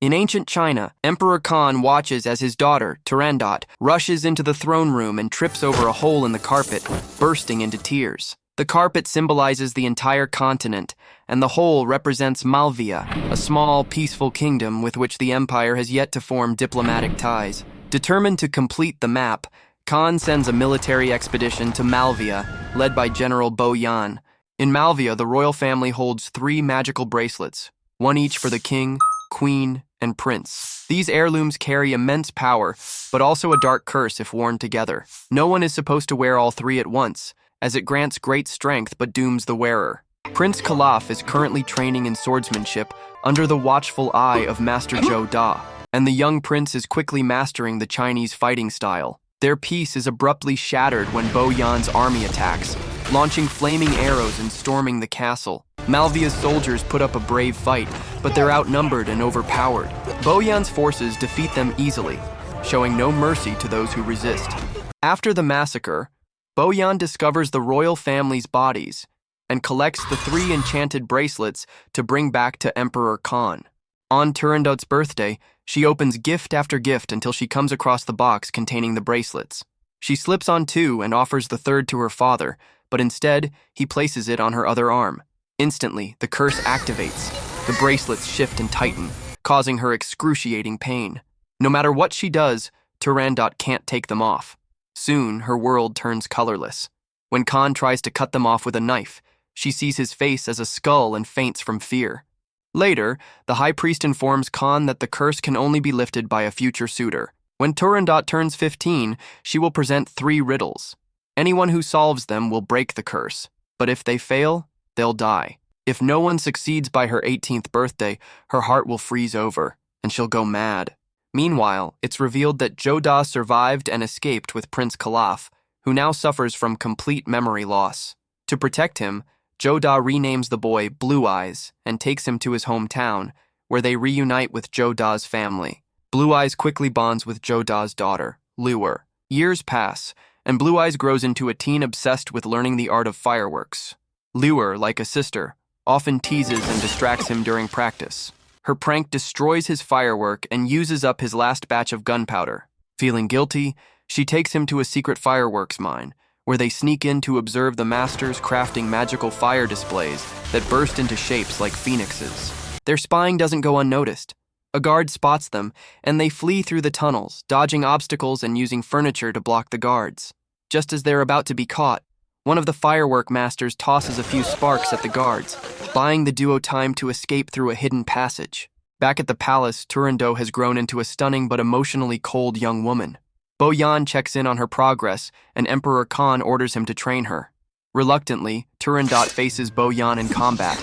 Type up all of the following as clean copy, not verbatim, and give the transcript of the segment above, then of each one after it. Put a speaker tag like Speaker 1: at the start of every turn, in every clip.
Speaker 1: In ancient China, Emperor Khan watches as his daughter, Turandot, rushes into the throne room and trips over a hole in the carpet, bursting into tears. The carpet symbolizes the entire continent, and the hole represents Malvia, a small, peaceful kingdom with which the empire has yet to form diplomatic ties. Determined to complete the map, Khan sends a military expedition to Malvia, led by General Bo Yan. In Malvia, the royal family holds 3 magical bracelets, one each for the king, queen, and prince. These heirlooms carry immense power, but also a dark curse if worn together. No one is supposed to wear all 3 at once, as it grants great strength but dooms the wearer. Prince Kalaf is currently training in swordsmanship under the watchful eye of Master Zhou Da, and the young prince is quickly mastering the Chinese fighting style. Their peace is abruptly shattered when Bo Yan's army attacks, launching flaming arrows and storming the castle. Malvia's soldiers put up a brave fight, but they're outnumbered and overpowered. Bo Yan's forces defeat them easily, showing no mercy to those who resist. After the massacre, Bo Yan discovers the royal family's bodies and collects the 3 enchanted bracelets to bring back to Emperor Khan. On Turandot's birthday, she opens gift after gift until she comes across the box containing the bracelets. She slips on 2 and offers the 3rd to her father, but instead, he places it on her other arm. Instantly, the curse activates. The bracelets shift and tighten, causing her excruciating pain. No matter what she does, Turandot can't take them off. Soon, her world turns colorless. When Khan tries to cut them off with a knife, she sees his face as a skull and faints from fear. Later, the high priest informs Khan that the curse can only be lifted by a future suitor. When Turandot turns 15, she will present 3 riddles. Anyone who solves them will break the curse, but if they fail, they'll die. If no one succeeds by her 18th birthday, her heart will freeze over, and she'll go mad. Meanwhile, it's revealed that Zhou Da survived and escaped with Prince Kalaf, who now suffers from complete memory loss. To protect him, Zhou Da renames the boy Blue Eyes and takes him to his hometown, where they reunite with Zhou Da's family. Blue Eyes quickly bonds with Zhou Da's daughter, Luer. Years pass, and Blue Eyes grows into a teen obsessed with learning the art of fireworks. Luer, like a sister, often teases and distracts him during practice. Her prank destroys his firework and uses up his last batch of gunpowder. Feeling guilty, she takes him to a secret fireworks mine, where they sneak in to observe the masters crafting magical fire displays that burst into shapes like phoenixes. Their spying doesn't go unnoticed. A guard spots them, and they flee through the tunnels, dodging obstacles and using furniture to block the guards. Just as they're about to be caught, one of the firework masters tosses a few sparks at the guards, buying the duo time to escape through a hidden passage. Back at the palace, Turandot has grown into a stunning but emotionally cold young woman. Bo Yan checks in on her progress, and Emperor Khan orders him to train her. Reluctantly, Turandot faces Bo Yan in combat.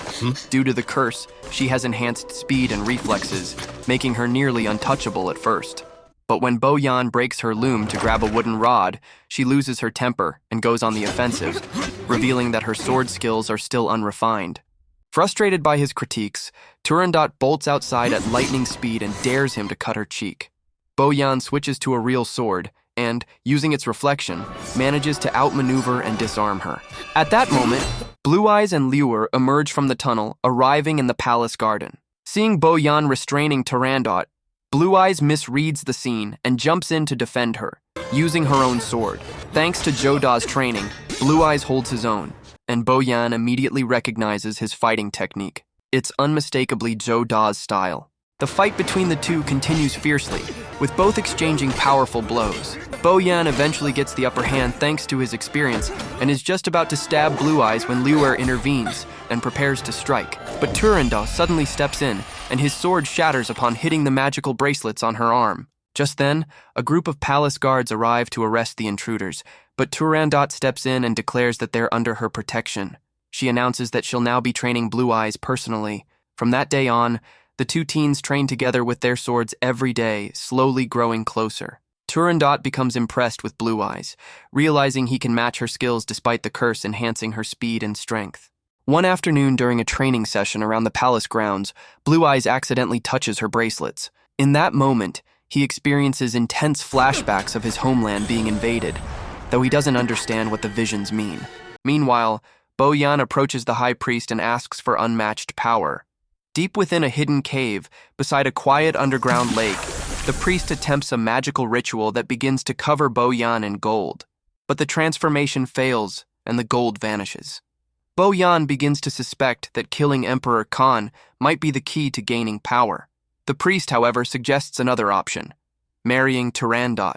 Speaker 1: Due to the curse, she has enhanced speed and reflexes, making her nearly untouchable at first. But when Bo Yan breaks her loom to grab a wooden rod, she loses her temper and goes on the offensive, revealing that her sword skills are still unrefined. Frustrated by his critiques, Turandot bolts outside at lightning speed and dares him to cut her cheek. Bo Yan switches to a real sword and, using its reflection, manages to outmaneuver and disarm her. At that moment, Blue Eyes and Luer emerge from the tunnel, arriving in the palace garden. Seeing Bo Yan restraining Turandot, Blue Eyes misreads the scene and jumps in to defend her, using her own sword. Thanks to Zhou Da's training, Blue Eyes holds his own, and Bo Yan immediately recognizes his fighting technique. It's unmistakably Zhou Da's style. The fight between the two continues fiercely, with both exchanging powerful blows. Bo Yan eventually gets the upper hand thanks to his experience and is just about to stab Blue Eyes when Luer intervenes and prepares to strike. But Turandot suddenly steps in, and his sword shatters upon hitting the magical bracelets on her arm. Just then, a group of palace guards arrive to arrest the intruders, but Turandot steps in and declares that they're under her protection. She announces that she'll now be training Blue Eyes personally. From that day on, the two teens train together with their swords every day, slowly growing closer. Turandot becomes impressed with Blue Eyes, realizing he can match her skills despite the curse enhancing her speed and strength. One afternoon during a training session around the palace grounds, Blue Eyes accidentally touches her bracelets. In that moment, he experiences intense flashbacks of his homeland being invaded, though he doesn't understand what the visions mean. Meanwhile, Bo Yan approaches the high priest and asks for unmatched power. Deep within a hidden cave, beside a quiet underground lake, the priest attempts a magical ritual that begins to cover Bo Yan in gold. But the transformation fails, and the gold vanishes. Bo Yan begins to suspect that killing Emperor Khan might be the key to gaining power. The priest, however, suggests another option: marrying Turandot.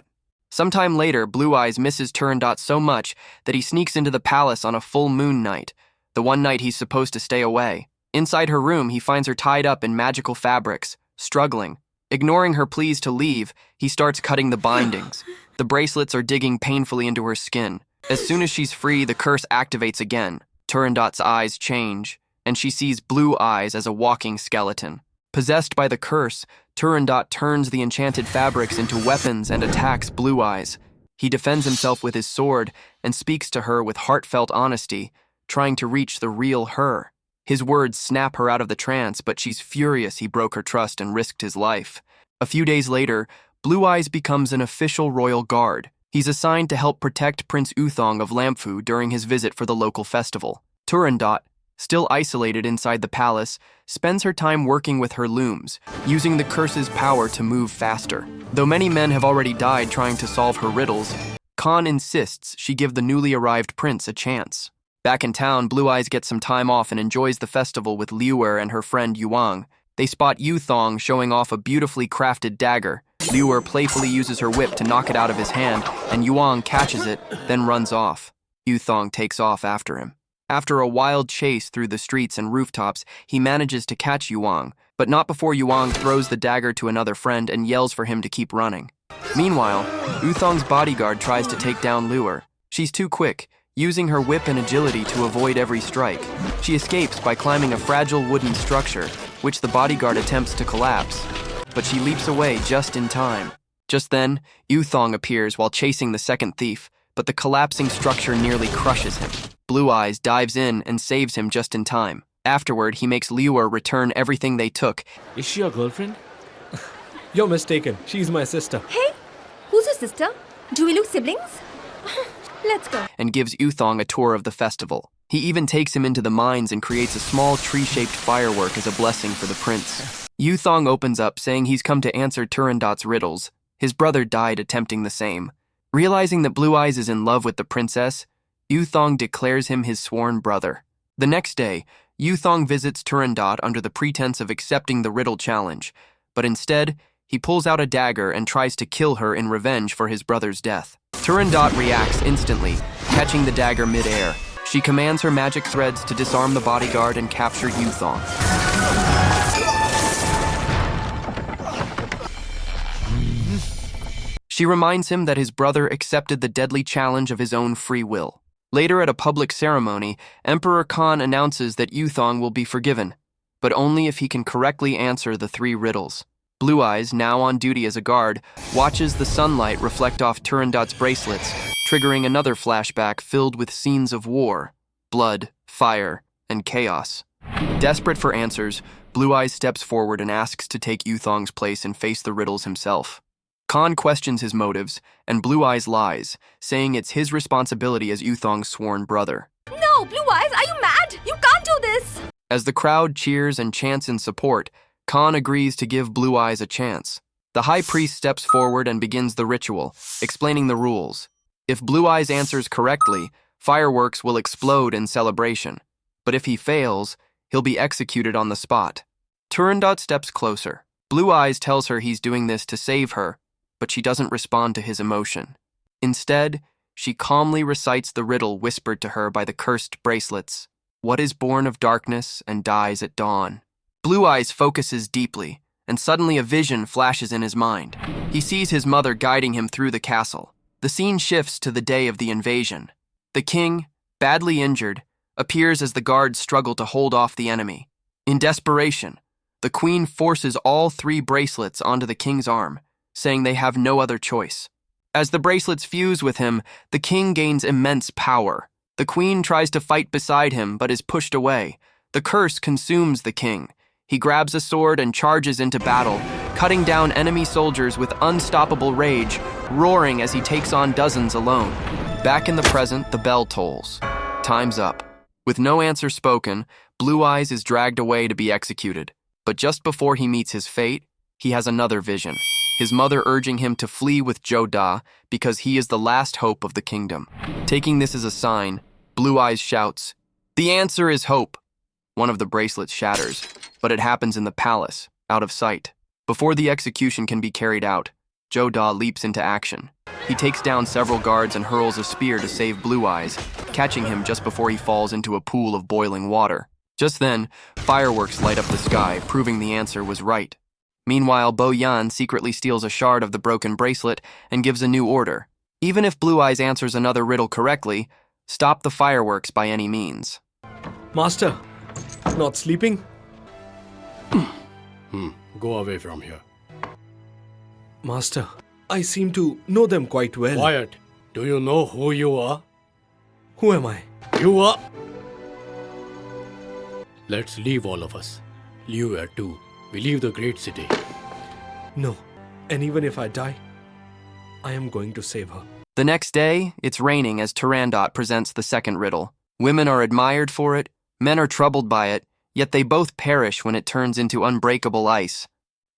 Speaker 1: Sometime later, Blue Eyes misses Turandot so much that he sneaks into the palace on a full moon night, the one night he's supposed to stay away. Inside her room, he finds her tied up in magical fabrics, struggling. Ignoring her pleas to leave, he starts cutting the bindings. The bracelets are digging painfully into her skin. As soon as she's free, the curse activates again. Turandot's eyes change, and she sees Blue Eyes as a walking skeleton. Possessed by the curse, Turandot turns the enchanted fabrics into weapons and attacks Blue Eyes. He defends himself with his sword and speaks to her with heartfelt honesty, trying to reach the real her. His words snap her out of the trance, but she's furious he broke her trust and risked his life. A few days later, Blue Eyes becomes an official royal guard. He's assigned to help protect Prince Uthong of Lamphu during his visit for the local festival. Turandot, still isolated inside the palace, spends her time working with her looms, using the curse's power to move faster. Though many men have already died trying to solve her riddles, Khan insists she give the newly arrived prince a chance. Back in town, Blue Eyes gets some time off and enjoys the festival with Liuer and her friend Yuang. They spot Yuthong showing off a beautifully crafted dagger. Liuer playfully uses her whip to knock it out of his hand, and Yuang catches it, then runs off. Yuthong takes off after him. After a wild chase through the streets and rooftops, he manages to catch Yuang, but not before Yuang throws the dagger to another friend and yells for him to keep running. Meanwhile, Uthong's bodyguard tries to take down Liuer. She's too quick, using her whip and agility to avoid every strike. She escapes by climbing a fragile wooden structure, which the bodyguard attempts to collapse, but she leaps away just in time. Just then, Uthong appears while chasing the second thief, but the collapsing structure nearly crushes him. Blue Eyes dives in and saves him just in time. Afterward, he makes Liuer return everything they took.
Speaker 2: Is she your girlfriend? You're mistaken. She's my sister.
Speaker 3: Hey, who's your sister? Do we look siblings? Let's go.
Speaker 1: And gives Uthong a tour of the festival. He even takes him into the mines and creates a small tree-shaped firework as a blessing for the prince. Uthong opens up, saying he's come to answer Turandot's riddles. His brother died attempting the same. Realizing that Blue Eyes is in love with the princess, Uthong declares him his sworn brother. The next day, Uthong visits Turandot under the pretense of accepting the riddle challenge, but instead, he pulls out a dagger and tries to kill her in revenge for his brother's death. Turandot reacts instantly, catching the dagger mid-air. She commands her magic threads to disarm the bodyguard and capture Uthong. She reminds him that his brother accepted the deadly challenge of his own free will. Later at a public ceremony, Emperor Khan announces that Uthong will be forgiven, but only if he can correctly answer the 3 riddles. Blue Eyes, now on duty as a guard, watches the sunlight reflect off Turandot's bracelets, triggering another flashback filled with scenes of war, blood, fire, and chaos. Desperate for answers, Blue Eyes steps forward and asks to take Uthong's place and face the riddles himself. Khan questions his motives, and Blue Eyes lies, saying it's his responsibility as Uthong's sworn brother.
Speaker 3: No, Blue Eyes, are you mad? You can't do this!
Speaker 1: As the crowd cheers and chants in support, Khan agrees to give Blue Eyes a chance. The high priest steps forward and begins the ritual, explaining the rules. If Blue Eyes answers correctly, fireworks will explode in celebration. But if he fails, he'll be executed on the spot. Turandot steps closer. Blue Eyes tells her he's doing this to save her, but she doesn't respond to his emotion. Instead, she calmly recites the riddle whispered to her by the cursed bracelets. What is born of darkness and dies at dawn? Blue Eyes focuses deeply, and suddenly a vision flashes in his mind. He sees his mother guiding him through the castle. The scene shifts to the day of the invasion. The king, badly injured, appears as the guards struggle to hold off the enemy. In desperation, the queen forces all 3 bracelets onto the king's arm, saying they have no other choice. As the bracelets fuse with him, the king gains immense power. The queen tries to fight beside him, but is pushed away. The curse consumes the king. He grabs a sword and charges into battle, cutting down enemy soldiers with unstoppable rage, roaring as he takes on dozens alone. Back in the present, the bell tolls. Time's up. With no answer spoken, Blue Eyes is dragged away to be executed. But just before he meets his fate, he has another vision. His mother urging him to flee with Joe-Da because he is the last hope of the kingdom. Taking this as a sign, Blue Eyes shouts, "The answer is hope!" One of the bracelets shatters, but it happens in the palace, out of sight. Before the execution can be carried out, Joe-Da leaps into action. He takes down several guards and hurls a spear to save Blue Eyes, catching him just before he falls into a pool of boiling water. Just then, fireworks light up the sky, proving the answer was right. Meanwhile, Bo Yan secretly steals a shard of the broken bracelet and gives a new order. Even if Blue Eyes answers another riddle correctly, stop the fireworks by any means.
Speaker 2: Master, not sleeping?
Speaker 4: Go away from here.
Speaker 2: Master, I seem to know them quite well.
Speaker 4: Quiet. Do you know who you are?
Speaker 2: Who am I?
Speaker 4: You are... Let's leave, all of us. Liu are too. We leave the great city.
Speaker 2: No. And even if I die, I am going to save her.
Speaker 1: The next day, it's raining as Turandot presents the second riddle. Women are admired for it, men are troubled by it, yet they both perish when it turns into unbreakable ice.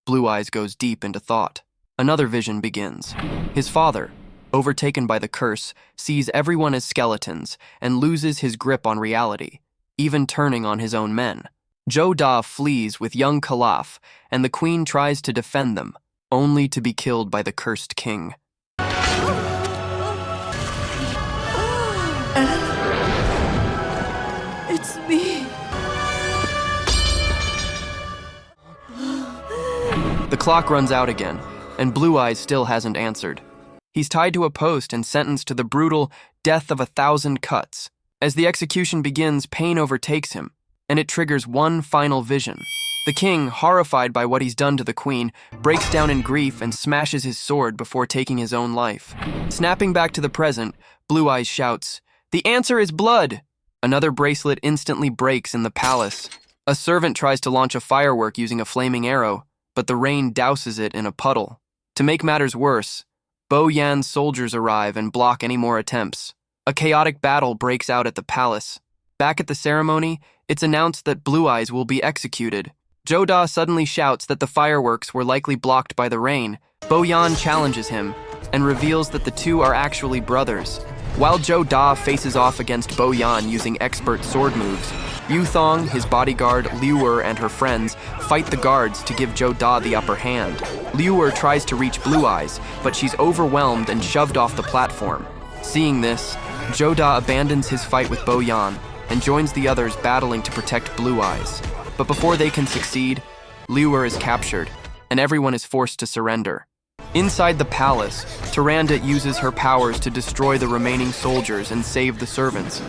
Speaker 1: Blue Eyes goes deep into thought. Another vision begins. His father, overtaken by the curse, sees everyone as skeletons and loses his grip on reality, even turning on his own men. Joe-Da flees with young Calaf, and the queen tries to defend them, only to be killed by the cursed king.
Speaker 3: It's me.
Speaker 1: The clock runs out again, and Blue Eyes still hasn't answered. He's tied to a post and sentenced to the brutal death of 1,000 cuts. As the execution begins, pain overtakes him, and it triggers one final vision. The king, horrified by what he's done to the queen, breaks down in grief and smashes his sword before taking his own life. Snapping back to the present, Blue Eyes shouts, "The answer is blood!" Another bracelet instantly breaks in the palace. A servant tries to launch a firework using a flaming arrow, but the rain douses it in a puddle. To make matters worse, Bo Yan's soldiers arrive and block any more attempts. A chaotic battle breaks out at the palace. Back at the ceremony, it's announced that Blue Eyes will be executed. Joe-Da suddenly shouts that the fireworks were likely blocked by the rain. Bo Yan challenges him and reveals that the two are actually brothers. While Joe-Da faces off against Bo Yan using expert sword moves, Yu Thong, his bodyguard, Liu and her friends fight the guards to give Joe-Da the upper hand. Liu tries to reach Blue Eyes, but she's overwhelmed and shoved off the platform. Seeing this, Joe-Da abandons his fight with Bo Yan and joins the others battling to protect Blue Eyes. But before they can succeed, Liu is captured, and everyone is forced to surrender. Inside the palace, Turandot uses her powers to destroy the remaining soldiers and save the servants.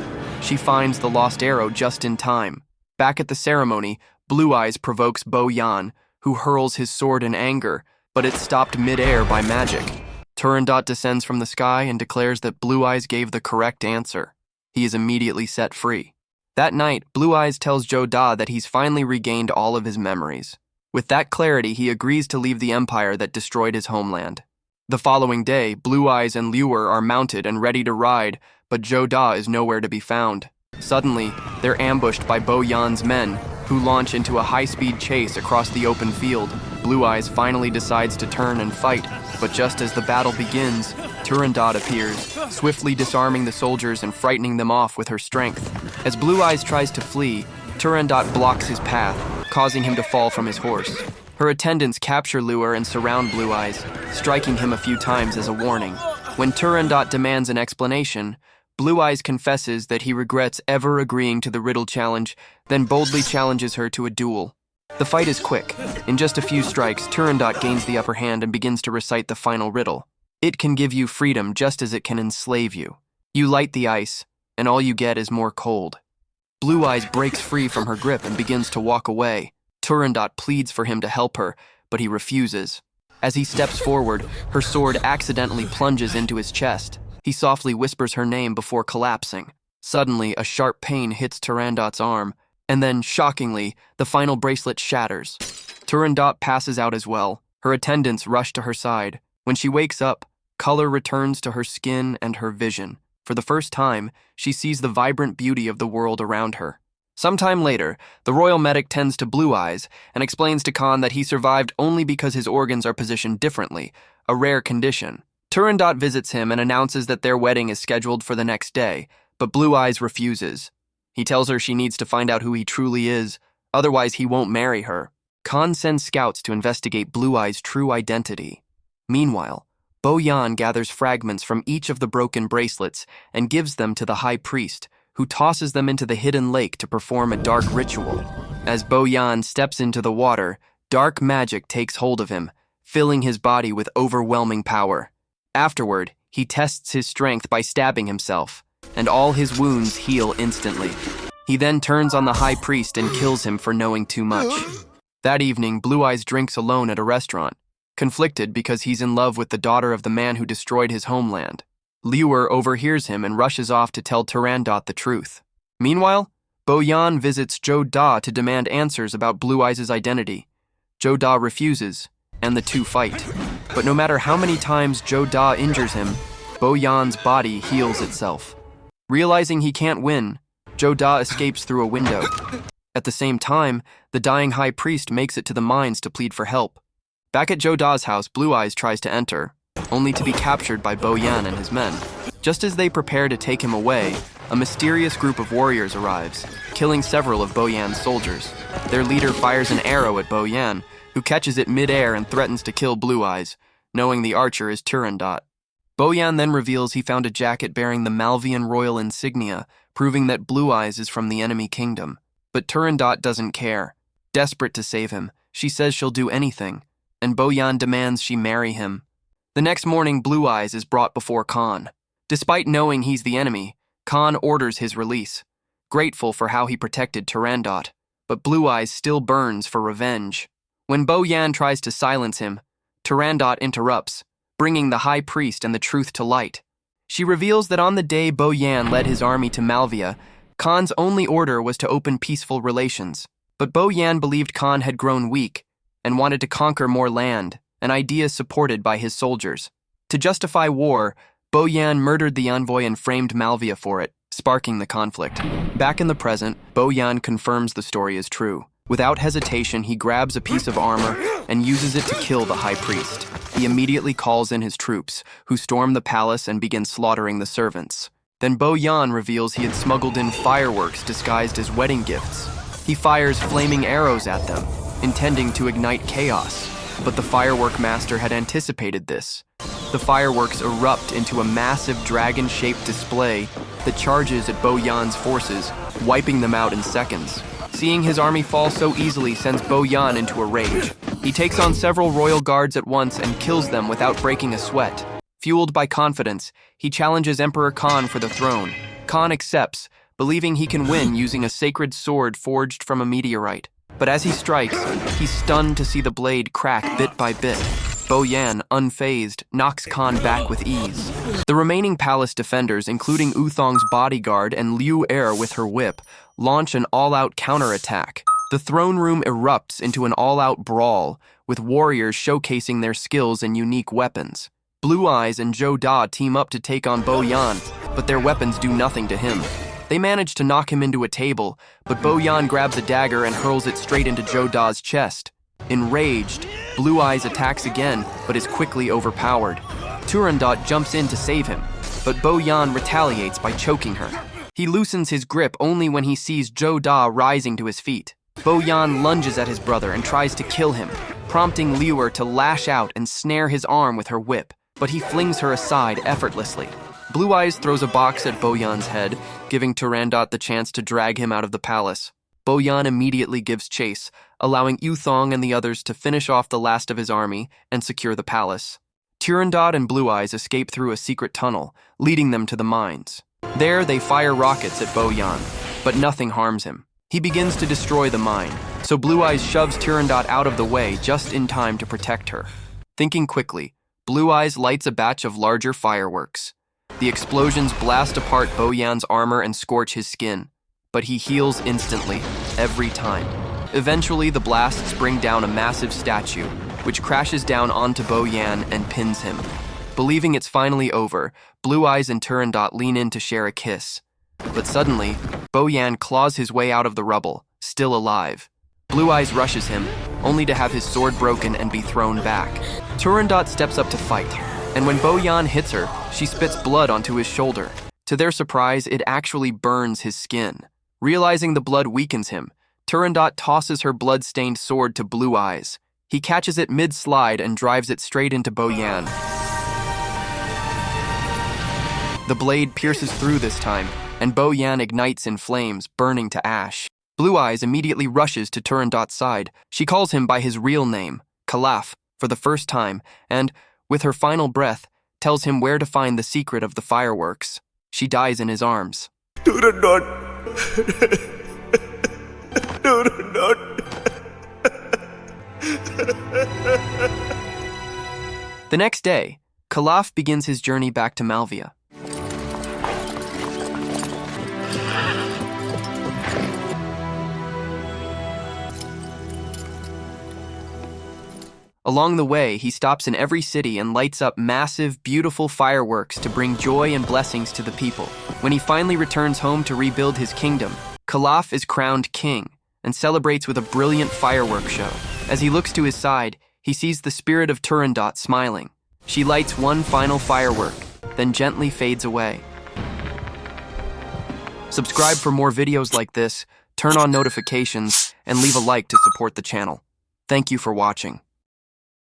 Speaker 1: She finds the lost arrow just in time. Back at the ceremony, Blue Eyes provokes Bo Yan, who hurls his sword in anger, but it's stopped mid-air by magic. Turandot descends from the sky and declares that Blue Eyes gave the correct answer. He is immediately set free. That night, Blue Eyes tells Joe-Da that he's finally regained all of his memories. With that clarity, he agrees to leave the empire that destroyed his homeland. The following day, Blue Eyes and Liu are mounted and ready to ride, but Joe-Da is nowhere to be found. Suddenly, they're ambushed by Bo Yan's men, who launch into a high-speed chase across the open field. Blue Eyes finally decides to turn and fight, but just as the battle begins, Turandot appears, swiftly disarming the soldiers and frightening them off with her strength. As Blue Eyes tries to flee, Turandot blocks his path, causing him to fall from his horse. Her attendants capture Liu and surround Blue Eyes, striking him a few times as a warning. When Turandot demands an explanation, Blue Eyes confesses that he regrets ever agreeing to the riddle challenge, then boldly challenges her to a duel. The fight is quick. In just a few strikes, Turandot gains the upper hand and begins to recite the final riddle. It can give you freedom just as it can enslave you. You light the ice, and all you get is more cold. Blue Eyes breaks free from her grip and begins to walk away. Turandot pleads for him to help her, but he refuses. As he steps forward, her sword accidentally plunges into his chest. He softly whispers her name before collapsing. Suddenly, a sharp pain hits Turandot's arm, and then, shockingly, the final bracelet shatters. Turandot passes out as well. Her attendants rush to her side. When she wakes up, color returns to her skin and her vision. For the first time, she sees the vibrant beauty of the world around her. Sometime later, the royal medic tends to Blue Eyes and explains to Khan that he survived only because his organs are positioned differently, a rare condition. Turandot visits him and announces that their wedding is scheduled for the next day, but Blue Eyes refuses. He tells her she needs to find out who he truly is, otherwise he won't marry her. Khan sends scouts to investigate Blue Eyes' true identity. Meanwhile, Bo Yan gathers fragments from each of the broken bracelets and gives them to the high priest, who tosses them into the hidden lake to perform a dark ritual. As Bo Yan steps into the water, dark magic takes hold of him, filling his body with overwhelming power. Afterward, he tests his strength by stabbing himself, and all his wounds heal instantly. He then turns on the high priest and kills him for knowing too much. That evening, Blue Eyes drinks alone at a restaurant, conflicted because he's in love with the daughter of the man who destroyed his homeland. Liuer overhears him and rushes off to tell Turandot the truth. Meanwhile, Bo Yan visits Zhou Da to demand answers about Blue Eyes' identity. Zhou Da refuses, and the two fight. But no matter how many times Zhou Da injures him, Bo Yan's body heals itself. Realizing he can't win, Zhou Da escapes through a window. At the same time, the dying high priest makes it to the mines to plead for help. Back at Zhou Da's house, Blue Eyes tries to enter, only to be captured by Bo Yan and his men. Just as they prepare to take him away, a mysterious group of warriors arrives, killing several of Bo Yan's soldiers. Their leader fires an arrow at Bo Yan, who catches it mid-air and threatens to kill Blue Eyes, knowing the archer is Turandot. Bo Yan then reveals he found a jacket bearing the Malvian royal insignia, proving that Blue Eyes is from the enemy kingdom. But Turandot doesn't care. Desperate to save him, she says she'll do anything, and Bo Yan demands she marry him. The next morning, Blue Eyes is brought before Khan. Despite knowing he's the enemy, Khan orders his release, grateful for how he protected Turandot, but Blue Eyes still burns for revenge. When Bo Yan tries to silence him, Turandot interrupts, bringing the high priest and the truth to light. She reveals that on the day Bo Yan led his army to Malvia, Khan's only order was to open peaceful relations. But Bo Yan believed Khan had grown weak and wanted to conquer more land, an idea supported by his soldiers. To justify war, Bo Yan murdered the envoy and framed Malvia for it, sparking the conflict. Back in the present, Bo Yan confirms the story is true. Without hesitation, he grabs a piece of armor and uses it to kill the high priest. He immediately calls in his troops, who storm the palace and begin slaughtering the servants. Then Bo Yan reveals he had smuggled in fireworks disguised as wedding gifts. He fires flaming arrows at them, intending to ignite chaos. But the firework master had anticipated this. The fireworks erupt into a massive dragon-shaped display that charges at Bo Yan's forces, wiping them out in seconds. Seeing his army fall so easily sends Bo Yan into a rage. He takes on several royal guards at once and kills them without breaking a sweat. Fueled by confidence, he challenges Emperor Khan for the throne. Khan accepts, believing he can win using a sacred sword forged from a meteorite. But as he strikes, he's stunned to see the blade crack bit by bit. Bo Yan, unfazed, knocks Khan back with ease. The remaining palace defenders, including Uthong's bodyguard and Liu Er with her whip, launch an all-out counterattack. The throne room erupts into an all-out brawl, with warriors showcasing their skills and unique weapons. Blue Eyes and Zhou Da team up to take on Bo Yan, but their weapons do nothing to him. They manage to knock him into a table, but Bo Yan grabs a dagger and hurls it straight into Zhou Da's chest. Enraged, Blue Eyes attacks again, but is quickly overpowered. Turandot jumps in to save him, but Bo Yan retaliates by choking her. He loosens his grip only when he sees Zhou Da rising to his feet. Bo Yan lunges at his brother and tries to kill him, prompting Liuer to lash out and snare his arm with her whip, but he flings her aside effortlessly. Blue Eyes throws a box at Bo Yan's head, giving Turandot the chance to drag him out of the palace. Bo Yan immediately gives chase, allowing Uthong and the others to finish off the last of his army and secure the palace. Turandot and Blue Eyes escape through a secret tunnel, leading them to the mines. There, they fire rockets at Bo Yan, but nothing harms him. He begins to destroy the mine, so Blue Eyes shoves Turandot out of the way just in time to protect her. Thinking quickly, Blue Eyes lights a batch of larger fireworks. The explosions blast apart Bo Yan's armor and scorch his skin, but he heals instantly, every time. Eventually, the blasts bring down a massive statue, which crashes down onto Bo Yan and pins him. Believing it's finally over, Blue Eyes and Turandot lean in to share a kiss. But suddenly, Boyan claws his way out of the rubble, still alive. Blue Eyes rushes him, only to have his sword broken and be thrown back. Turandot steps up to fight, and when Boyan hits her, she spits blood onto his shoulder. To their surprise, it actually burns his skin. Realizing the blood weakens him, Turandot tosses her blood-stained sword to Blue Eyes. He catches it mid-slide and drives it straight into Boyan. The blade pierces through this time, and Boyan ignites in flames, burning to ash. Blue Eyes immediately rushes to Turandot's side. She calls him by his real name, Kalaf, for the first time, and, with her final breath, tells him where to find the secret of the fireworks. She dies in his arms.
Speaker 5: Turandot. Turandot.
Speaker 1: The next day, Kalaf begins his journey back to Malvia. Along the way, he stops in every city and lights up massive, beautiful fireworks to bring joy and blessings to the people. When he finally returns home to rebuild his kingdom, Kalaf is crowned king and celebrates with a brilliant fireworks show. As he looks to his side, he sees the spirit of Turandot smiling. She lights one final firework, then gently fades away. Subscribe for more videos like this, turn on notifications, and leave a like to support the channel. Thank you for watching.